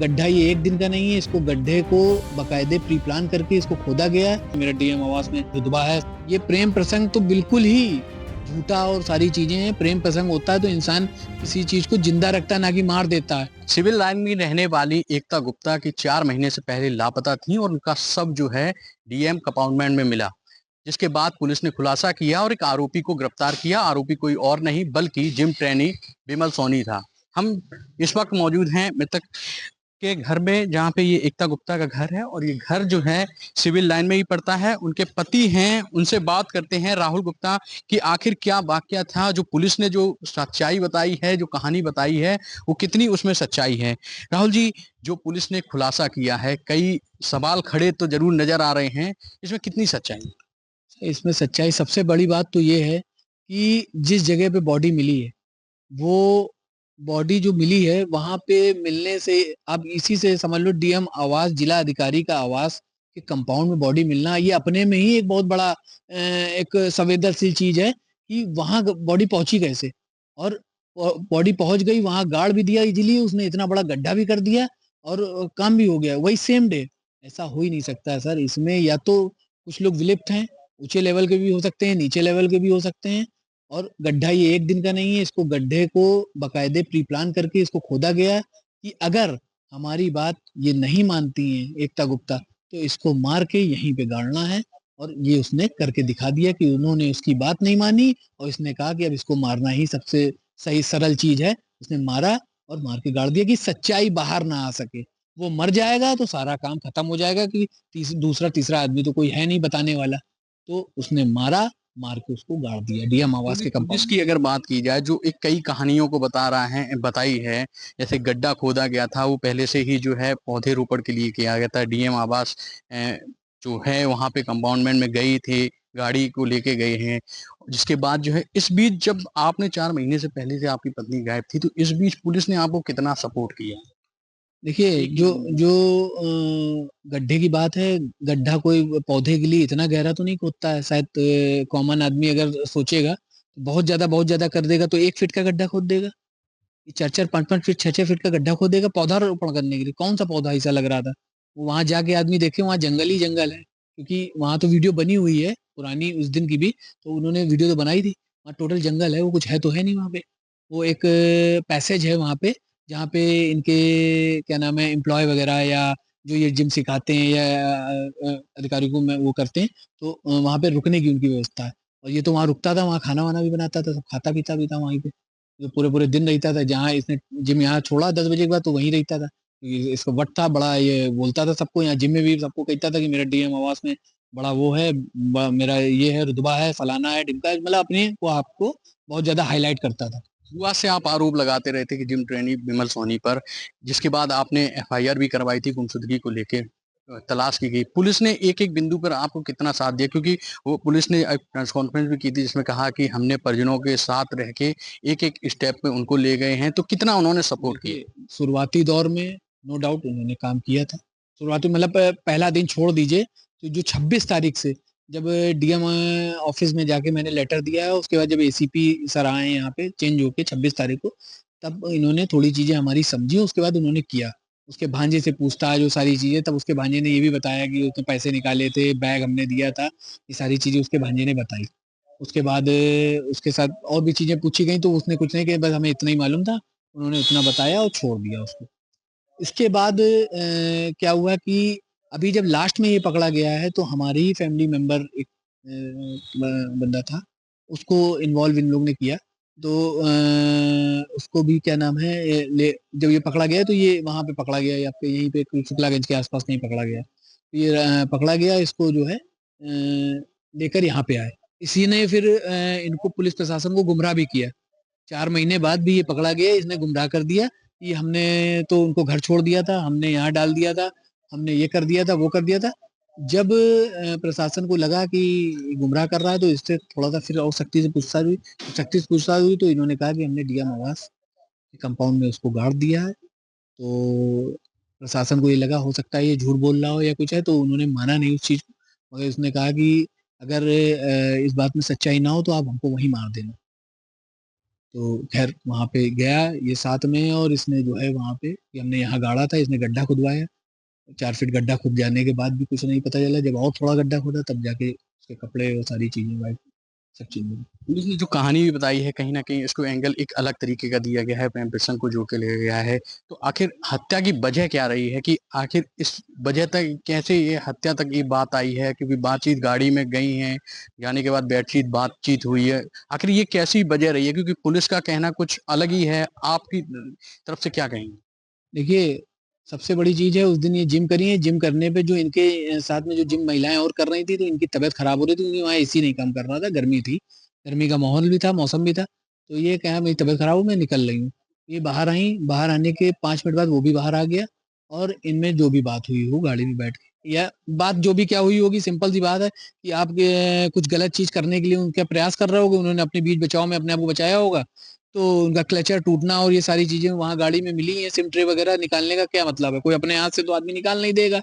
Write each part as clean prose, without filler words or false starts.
गड्ढा ये एक दिन का नहीं है, इसको गड्ढे को बाकायदे प्री प्लान करके इसको खोदा गया है। मेरा डीएम आवास में रुतबा है। ये प्रेम प्रसंग तो बिल्कुल ही झूठा और सारी चीजें हैं। प्रेम प्रसंग होता है तो इंसान किसी चीज को जिंदा रखता है, ना कि मार देता है। सिविल लाइन में रहने वाली एकता गुप्ता की 4 महीने से पहले लापता थी और उनका शव जो है डीएम कंपाउंडमेंट में मिला, जिसके बाद पुलिस ने खुलासा किया और एक आरोपी को गिरफ्तार किया। आरोपी कोई और नहीं बल्कि जिम ट्रेनी विमल सोनी था। हम इस वक्त मौजूद हैं मृतक के घर में, जहाँ पे ये एकता गुप्ता का घर है और ये घर जो है सिविल लाइन में ही पड़ता है। उनके पति हैं, उनसे बात करते हैं राहुल गुप्ता कि आखिर क्या वाकया था, जो पुलिस ने जो सच्चाई बताई है, जो कहानी बताई है, वो कितनी उसमें सच्चाई है। राहुल जी, जो पुलिस ने खुलासा किया है, कई सवाल खड़े तो जरूर नजर आ रहे हैं, इसमें कितनी सच्चाई है? इसमें सच्चाई सबसे बड़ी बात तो ये है कि जिस जगह पे बॉडी मिली है, वो बॉडी जो मिली है वहां पे मिलने से आप इसी से समझ लो, डीएम आवास, जिला अधिकारी का आवास के कंपाउंड में बॉडी मिलना, ये अपने में ही एक बहुत बड़ा एक संवेदनशील चीज है कि वहां बॉडी पहुंची कैसे। और बॉडी पहुंच गई, वहां गाड़ भी दिया इजीली, उसने इतना बड़ा गड्ढा भी कर दिया और काम भी हो गया वही सेम डे। ऐसा हो ही नहीं सकता है सर। इसमें या तो कुछ लोग विलिप्त हैं, ऊंचे लेवल के भी हो सकते हैं, नीचे लेवल के भी हो सकते हैं। और गड्ढा ये एक दिन का नहीं है, इसको गड्ढे को बाकायदे प्री प्लान करके इसको खोदा गया है कि अगर हमारी बात ये नहीं मानती है एकता गुप्ता, तो इसको मार के यहीं पे गाड़ना है। और ये उसने करके दिखा दिया कि उन्होंने उसकी बात नहीं मानी और इसने कहा कि अब इसको मारना ही सबसे सही सरल चीज है। उसने मारा और मार के गाड़ दिया कि सच्चाई बाहर ना आ सके। वो मर जाएगा तो सारा काम खत्म हो जाएगा कि दूसरा तीसरा आदमी तो कोई है नहीं बताने वाला। तो उसने मारा, मार के उसको गाड़ दिया डीएम आवास क्योंकि के पुलिस कंपाउंड। की अगर बात की जाए, जो एक कई कहानियों को बता रहा है, बताई है, जैसे गड्ढा खोदा गया था वो पहले से ही जो है पौधे रोपण के लिए किया गया था। डीएम आवास जो है वहां पे कंपाउंडमेंट में गई थी, गाड़ी को लेके गए हैं। जिसके बाद जो है इस बीच जब आपने 4 महीने से पहले से आपकी पत्नी गायब थी, तो इस बीच पुलिस ने आपको कितना सपोर्ट किया? देखिए, एक जो जो गड्ढे की बात है, गड्ढा कोई पौधे के लिए इतना गहरा तो नहीं खोदता है शायद। कॉमन आदमी अगर सोचेगा तो बहुत ज्यादा कर देगा तो 1 फीट का गड्ढा खोद देगा। 4 4 5 5 फीट, 6 6 फीट का गड्ढा खोदेगा पौधा रोपण करने के लिए। कौन सा पौधा ऐसा लग रहा था? वो वहां जाके आदमी देखे, वहां जंगल ही जंगल है। क्योंकि वहां तो वीडियो बनी हुई है पुरानी उस दिन की भी, तो उन्होंने वीडियो तो बनाई थी। वहाँ टोटल जंगल है, वो कुछ है तो है नहीं वहां पे। वो एक पैसेज है वहां पे, जहाँ पे इनके क्या नाम है, एम्प्लॉय वगैरह या जो ये जिम सिखाते हैं या अधिकारियों को में वो करते हैं, तो वहां पे रुकने की उनकी व्यवस्था है। और ये तो वहां रुकता था, वहां खाना वाना भी बनाता था, सब खाता पीता भी था वहीं पे। जो पूरे पूरे दिन रहता था। जहाँ इसने जिम यहाँ छोड़ा 10 बजे के बाद, तो वहीं रहता था। इसको वट था बड़ा, ये बोलता था सबको, यहाँ जिम में भी सबको कहता था कि मेरा डीएम आवास में बड़ा वो है, मेरा ये है, रुतबा है, फलाना है, ढिमका है। मतलब अपने को आपको बहुत ज्यादा हाईलाइट करता था। शुरुआत से आप आरोप लगाते रहे थे कि जिम ट्रेनी विमल सोनी पर, जिसके बाद आपने एफआईआर भी करवाई थी गुमशुदगी को लेके। तलाश की गई, पुलिस ने एक एक बिंदु पर आपको कितना साथ दिया? क्योंकि वो पुलिस ने एक प्रेस कॉन्फ्रेंस भी की थी जिसमें कहा कि हमने परिजनों के साथ रह के एक एक स्टेप में उनको ले गए हैं, तो कितना उन्होंने सपोर्ट किया? देखिए, शुरुआती दौर में नो डाउट उन्होंने काम किया था। शुरुआती मतलब पहला दिन छोड़ दीजिए, तो जो 26 तारीख से जब डीएम ऑफिस में जाके मैंने लेटर दिया है, उसके बाद जब एसीपी सर आए यहाँ पे चेंज होके 26 तारीख को, तब इन्होंने थोड़ी चीजें हमारी समझी, उसके बाद उन्होंने किया। उसके भांजे से पूछताछ, जो सारी चीजें, तब उसके भांजे ने ये भी बताया कि उसने पैसे निकाले थे, बैग हमने दिया था। ये सारी चीजें उसके भांजे ने बताई। उसके बाद उसके साथ और भी चीजें पूछी गई, तो उसने कुछ नहीं किया, बस हमें इतना ही मालूम था। उन्होंने उतना बताया और छोड़ दिया उसको। इसके बाद क्या हुआ कि अभी जब लास्ट में ये पकड़ा गया है, तो हमारे ही फैमिली मेंबर एक बंदा था, उसको इन्वॉल्व इन लोग ने किया। तो उसको भी क्या नाम है, जब ये पकड़ा गया तो ये वहां पे पकड़ा गया, आपके यहीं पे शुक्लागंज के आसपास कहीं पकड़ा गया। तो ये पकड़ा गया, इसको जो है लेकर यहाँ पे आए। इसी ने फिर इनको, पुलिस प्रशासन को गुमराह भी किया। 4 महीने बाद भी ये पकड़ा गया, इसने गुमराह कर दिया कि हमने तो उनको घर छोड़ दिया था, हमने यहाँ डाल दिया था, हमने ये कर दिया था, वो कर दिया था। जब प्रशासन को लगा कि ये गुमराह कर रहा है, तो इससे थोड़ा सा फिर और सख्ती से पूछताछ हुई, तो इन्होंने कहा कि हमने डीएम आवास के कंपाउंड में उसको गाड़ दिया है। तो प्रशासन को ये लगा हो सकता है ये झूठ बोल रहा हो या कुछ है, तो उन्होंने माना नहीं उस चीज को। मगर उसने कहा कि अगर इस बात में सच्चाई ना हो तो आप हमको वहीं मार देना। तो खैर वहाँ पे गया ये साथ में, और इसने जो है वहाँ पे कि हमने यहाँ गाड़ा था, इसने गड्ढा खुदवाया। 4 फीट गड्ढा खुद जाने के बाद भी कुछ नहीं पता चला। जब और थोड़ा गड्ढा खोदा तब जाके उसके कपड़े और सारी चीजें वाइट सब चीजें मिली। पुलिस ने जो कहानी भी बताई है कहीं न कहीं इसको एंगल एक अलग तरीके का दिया गया है, प्रेम प्रसंग को जोड़ के लिया गया है। तो आखिर हत्या की वजह क्या रही है कि आखिर इस वजह तक कैसे ये हत्या तक ये बात आई है? क्योंकि बातचीत गाड़ी में गई हैं, जाने के बाद बातचीत हुई है। आखिर ये कैसी वजह रही है? क्योंकि पुलिस का कहना कुछ अलग ही है, आपकी तरफ से क्या कहेंगे? देखिए, सबसे बड़ी चीज़ है उस दिन ये जिम करी है, जिम करने पे जो इनके साथ में जो जिम महिलाएँ और कर रही थी, तो इनकी तबीयत खराब हो रही थी क्योंकि वहाँ एसी नहीं काम कर रहा था, गर्मी थी। गर्मी का माहौल भी था, मौसम भी था। तो ये कहा मेरी तबीयत खराब हो, मैं निकल रही हूँ। ये बाहर आईं, बाहर आने के 5 मिनट बाद वो भी बाहर आ गया, और इनमें जो भी बात हुई हो गाड़ी में बैठ के, या बात जो भी क्या हुई होगी, सिंपल सी बात है कि आप कुछ गलत चीज़ करने के लिए उनका प्रयास कर रहे होगे, उन्होंने अपने बीच बचाव में अपने आप को बचाया होगा। तो उनका क्लचर टूटना और ये सारी चीज़ें वहाँ गाड़ी में मिली हैं, सिम ट्रे वगैरह निकालने का क्या मतलब है? कोई अपने हाथ से तो आदमी निकाल नहीं देगा।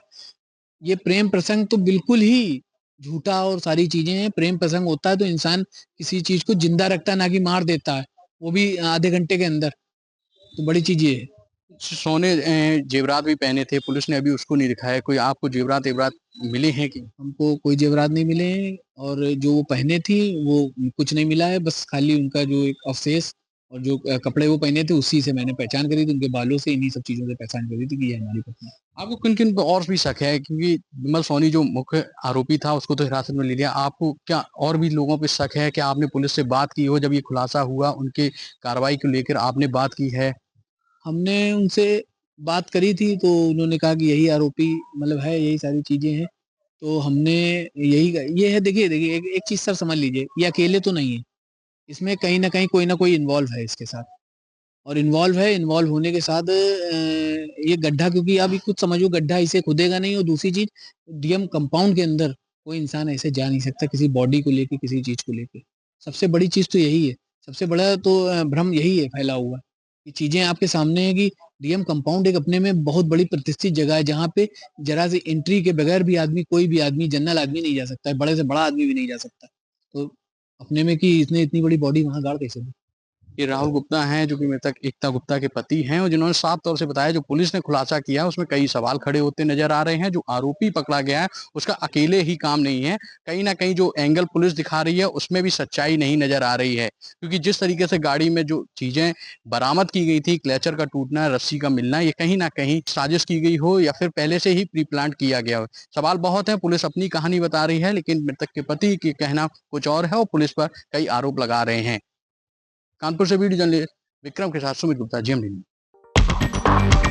ये प्रेम प्रसंग तो बिल्कुल ही झूठा और सारी चीज़ें हैं। प्रेम प्रसंग होता है तो इंसान किसी चीज़ को ज़िंदा रखता है, ना कि मार देता है, वो भी आधे घंटे के अंदर। तो बड़ी चीज़ ये है। सोने जेवरात भी पहने थे, पुलिस ने अभी उसको नहीं दिखाया। कोई आपको जेवरात-वेवरात मिले हैं कि हमको कोई ज़ेवरात नहीं मिले हैं, और जो वो पहने थी वो कुछ नहीं मिला है, बस खाली उनका जो एक अवशेष और जो कपड़े वो पहने थे उसी से मैंने पहचान करी थी, उनके बालों से, इन्हीं सब चीज़ों से पहचान करी थी कि ये हमारी पत्नी है। आपको किन-किन पे और भी शक है? क्योंकि विमल सोनी जो मुख्य आरोपी था उसको तो हिरासत में ले लिया। आपको क्या और भी लोगों पे शक है? क्या आपने पुलिस से बात की हो जब ये खुलासा हुआ, उनके कार्रवाई को लेकर आपने बात की है? हमने उनसे बात करी थी तो उन्होंने कहा कि यही आरोपी मतलब है, यही सारी चीज़ें हैं। तो हमने यही ये है, देखिए एक एक चीज़ सर समझ लीजिए, ये अकेले तो नहीं है। इसमें कहीं न कहीं कोई न कोई इन्वॉल्व है इसके साथ, और इन्वॉल्व है, इन्वॉल्व होने के साथ ये गड्ढा, क्योंकि आप ये खुद समझो, गड्ढा इसे खुदेगा नहीं, और दूसरी चीज़ डीएम कंपाउंड के अंदर कोई इंसान ऐसे जा नहीं सकता किसी बॉडी को लेके, किसी चीज़ को लेके। सबसे बड़ी चीज़ तो यही है। सबसे बड़ा तो भ्रम यही है फैला हुआ। ये चीज़ें आपके सामने है कि डीएम कंपाउंड एक अपने में बहुत बड़ी प्रतिष्ठित जगह है, जहाँ पे ज़रा सी एंट्री के बगैर भी आदमी, कोई भी आदमी, जनरल आदमी नहीं जा सकता है, बड़े से बड़ा आदमी भी नहीं जा सकता। तो अपने में कि इसने इतनी बड़ी बॉडी वहाँ गाड़ कैसे दी? ये राहुल गुप्ता हैं जो कि मृतक एकता गुप्ता के पति हैं और जिन्होंने साफ तौर से बताया जो पुलिस ने खुलासा किया उसमें कई सवाल खड़े होते नजर आ रहे हैं। जो आरोपी पकड़ा गया है उसका अकेले ही काम नहीं है, कहीं ना कहीं जो एंगल पुलिस दिखा रही है उसमें भी सच्चाई नहीं नजर आ रही है, क्योंकि जिस तरीके से गाड़ी में जो चीजें बरामद की गई थी, क्लेचर का टूटना, रस्सी का मिलना, ये कहीं ना कहीं साजिश की गई हो या फिर पहले से ही प्री प्लान किया गया हो। सवाल बहुत है, पुलिस अपनी कहानी बता रही है लेकिन मृतक के पति की कहना कुछ और है और पुलिस पर कई आरोप लगा रहे हैं। कानपुर से वीडियो जर्नलिस्ट विक्रम के साथ सुमित गुप्ता, जेएमडी न्यूज़।